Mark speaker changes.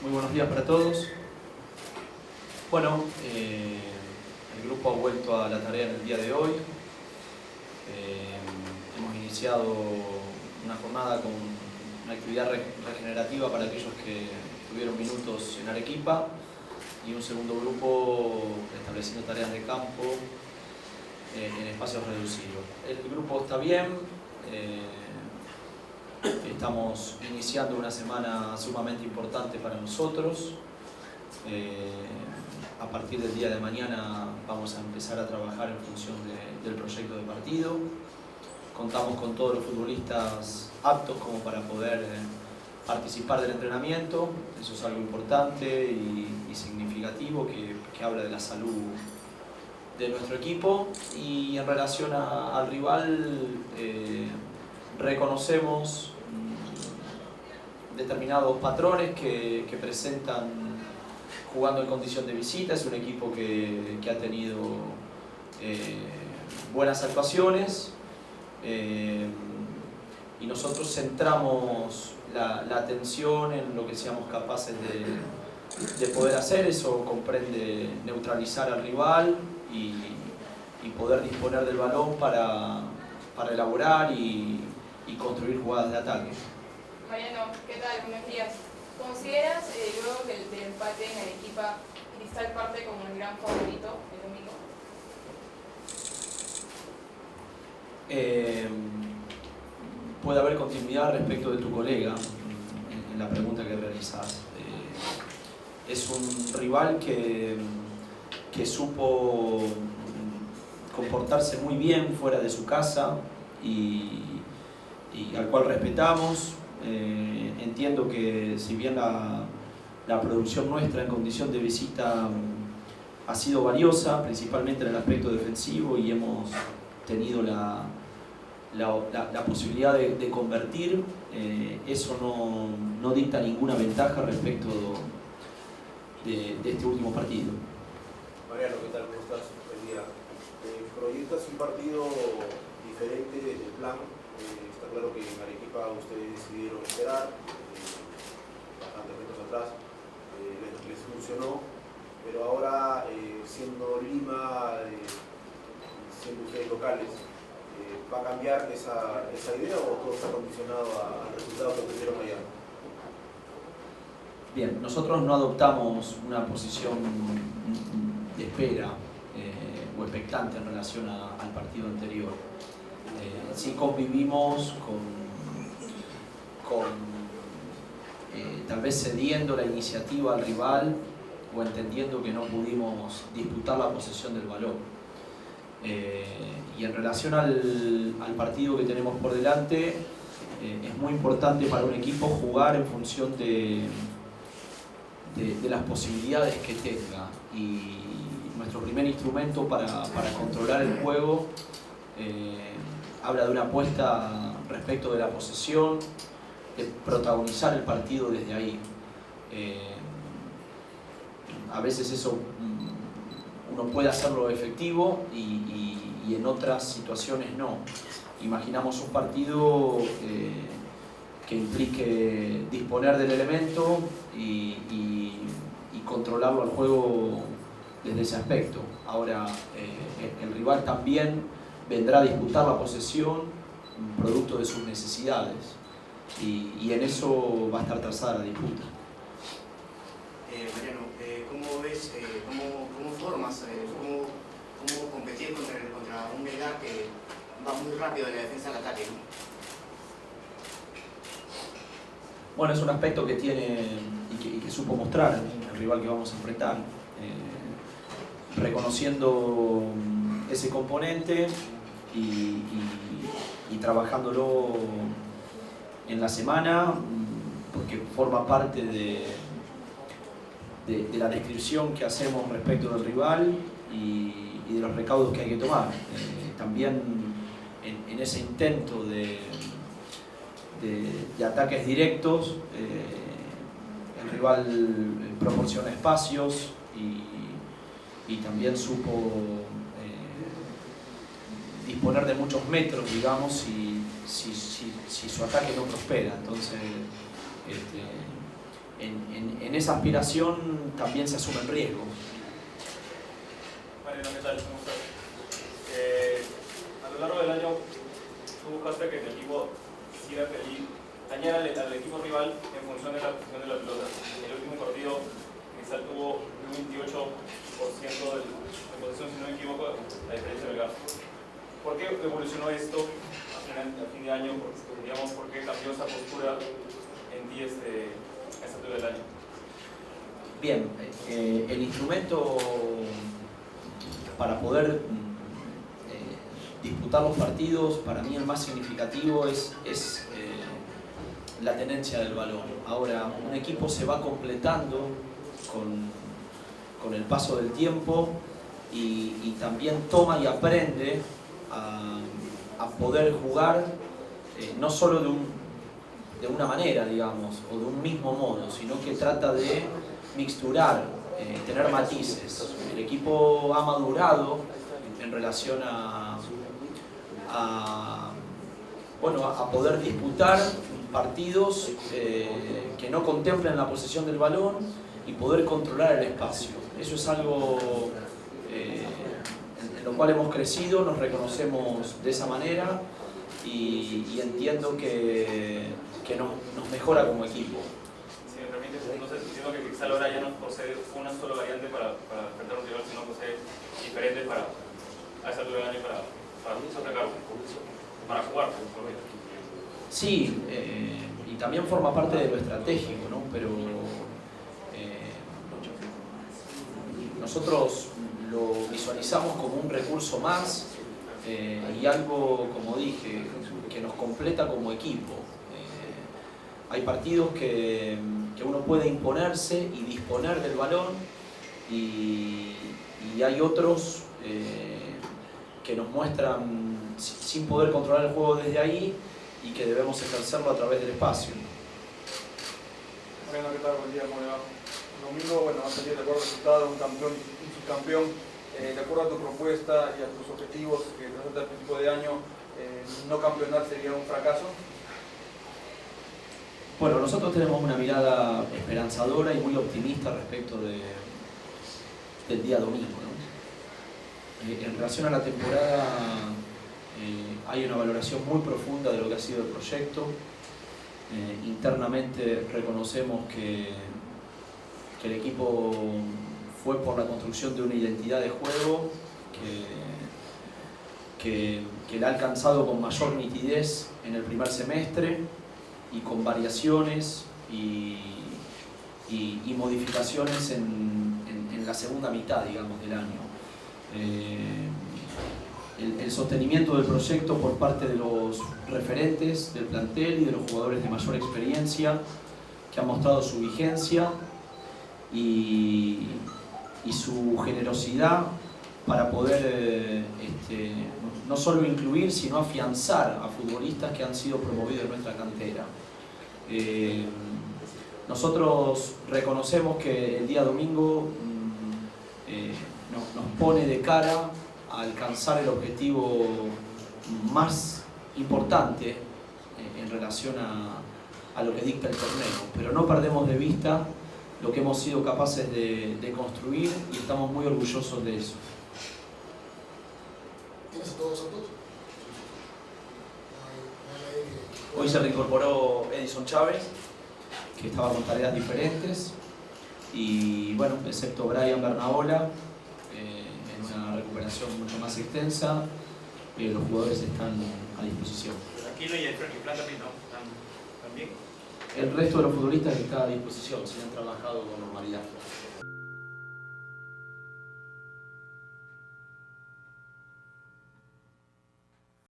Speaker 1: Muy buenos días para todos. Bueno, el grupo ha vuelto a la tarea en el día de hoy. Hemos iniciado una jornada con una actividad regenerativa para aquellos que tuvieron minutos en Arequipa y un segundo grupo estableciendo tareas de campo en espacios reducidos. El grupo está bien. Estamos iniciando una semana sumamente importante para nosotros. A partir del día de mañana vamos a empezar a trabajar en función del proyecto de partido. Contamos con todos los futbolistas aptos como para poder participar del entrenamiento. Eso es algo importante y significativo que habla de la salud de nuestro equipo. Y en relación al rival, reconocemos determinados patrones que presentan jugando en condición de visita. Es un equipo que ha tenido buenas actuaciones y nosotros centramos la atención en lo que seamos capaces de poder hacer. Eso comprende neutralizar al rival y poder disponer del balón para elaborar y construir jugadas de ataque.
Speaker 2: Mariano, ¿qué tal? Buenos días. ¿Consideras luego del empate en Arequipa, Cristal parte como el gran favorito el domingo?
Speaker 1: Puede haber continuidad respecto de tu colega en la pregunta que realizás. Es un rival que supo comportarse muy bien fuera de su casa y al cual respetamos. Entiendo que si bien la producción nuestra en condición de visita ha sido valiosa, principalmente en el aspecto defensivo, y hemos tenido la posibilidad de convertir, eso no dicta ninguna ventaja respecto de este último partido.
Speaker 3: Mariano, ¿qué tal? ¿Cómo estás? Buen día. ¿Proyectas un partido diferente del plan? Está claro que en Arequipa ustedes decidieron esperar, bastantes metros atrás, les funcionó, pero ahora siendo Lima, siendo ustedes locales, ¿va a cambiar esa idea o todo está condicionado al resultado que obtuvieron allá?
Speaker 1: Bien, nosotros no adoptamos una posición de espera o expectante en relación al partido anterior. Sí convivimos con tal vez cediendo la iniciativa al rival o entendiendo que no pudimos disputar la posesión del balón. Y en relación al partido que tenemos por delante, es muy importante para un equipo jugar en función de las posibilidades que tenga, y nuestro primer instrumento para controlar el juego habla de una apuesta respecto de la posesión, de protagonizar el partido desde ahí. A veces eso uno puede hacerlo efectivo y en otras situaciones no. Imaginamos un partido que implique disponer del elemento y controlarlo al juego desde ese aspecto. Ahora, el rival también vendrá a disputar la posesión producto de sus necesidades y en eso va a estar trazada la disputa.
Speaker 4: Mariano, ¿cómo ves, cómo formas, cómo competir contra un Melgar que va muy rápido de la defensa al ataque, ¿no?
Speaker 1: Bueno, es un aspecto que tiene y que supo mostrar el rival que vamos a enfrentar, reconociendo ese componente y trabajándolo en la semana, porque forma parte de la descripción que hacemos respecto del rival y de los recaudos que hay que tomar. También en ese intento de ataques directos, el rival proporciona espacios y también supo disponer de muchos metros, digamos, si su ataque no prospera. Entonces, en esa aspiración también se asumen riesgos.
Speaker 5: Mariano, ¿qué tal? ¿Cómo estás? A lo largo del año tú buscaste que el equipo siga feliz, dañara al equipo rival en función de la posición de la pelota. En el último partido, Cristal tuvo un 28% de posición, si no me equivoco, la diferencia del GAF. ¿Por qué evolucionó esto a fin de año? Digamos, ¿por qué cambió esa postura en ti a esta altura del año?
Speaker 1: Bien, el instrumento para poder disputar los partidos, para mí el más significativo es la tenencia del balón. Ahora, un equipo se va completando con el paso del tiempo y también toma y aprende a poder jugar no solo de una manera, digamos, o de un mismo modo, sino que trata de mixturar, tener matices. El equipo ha madurado en relación a poder disputar partidos que no contemplen la posesión del balón y poder controlar el espacio. Eso es algo en lo cual hemos crecido, nos reconocemos de esa manera y entiendo que nos mejora como equipo.
Speaker 5: Si me permites, entonces entiendo que Cristal ahora ya no posee una sola variante para enfrentar a un rival, sino posee diferentes a esa altura del año para atacar, para jugar.
Speaker 1: Sí, y también forma parte de lo estratégico, ¿no? Pero nosotros lo visualizamos como un recurso más y algo, como dije, que nos completa como equipo. Hay partidos que uno puede imponerse y disponer del balón y hay otros que nos muestran sin poder controlar el juego desde ahí y que debemos ejercerlo a través del espacio.
Speaker 6: Bueno, ¿qué tal? Buen día, ¿cómo le va? El domingo, bueno, va a salir de acuerdo al resultado, un campeón y un subcampeón. De acuerdo a tu propuesta y a tus objetivos que presenta el principio de año, no campeonar sería un fracaso.
Speaker 1: Bueno, nosotros tenemos una mirada esperanzadora y muy optimista respecto del día domingo, ¿no? En relación a la temporada, hay una valoración muy profunda de lo que ha sido el proyecto. Internamente reconocemos que el equipo fue por la construcción de una identidad de juego que la ha alcanzado con mayor nitidez en el primer semestre y con variaciones y modificaciones en la segunda mitad, digamos, del año. El sostenimiento del proyecto por parte de los referentes del plantel y de los jugadores de mayor experiencia que han mostrado su vigencia y su generosidad para poder no solo incluir, sino afianzar a futbolistas que han sido promovidos en nuestra cantera. Nosotros reconocemos que el día domingo nos pone de cara a alcanzar el objetivo más importante en relación a lo que dicta el torneo, pero no perdemos de vista lo que hemos sido capaces de construir y estamos muy orgullosos de eso.
Speaker 7: ¿Tienes a todos Santos?
Speaker 1: Hoy se reincorporó Edison Chávez, que estaba con tareas diferentes, y bueno, excepto Brian Bernaola, en una recuperación mucho más extensa, los jugadores están a disposición.
Speaker 5: Aquino y el plan también, ¿no? ¿También?
Speaker 1: El resto de los futbolistas está a disposición, se han trabajado con normalidad.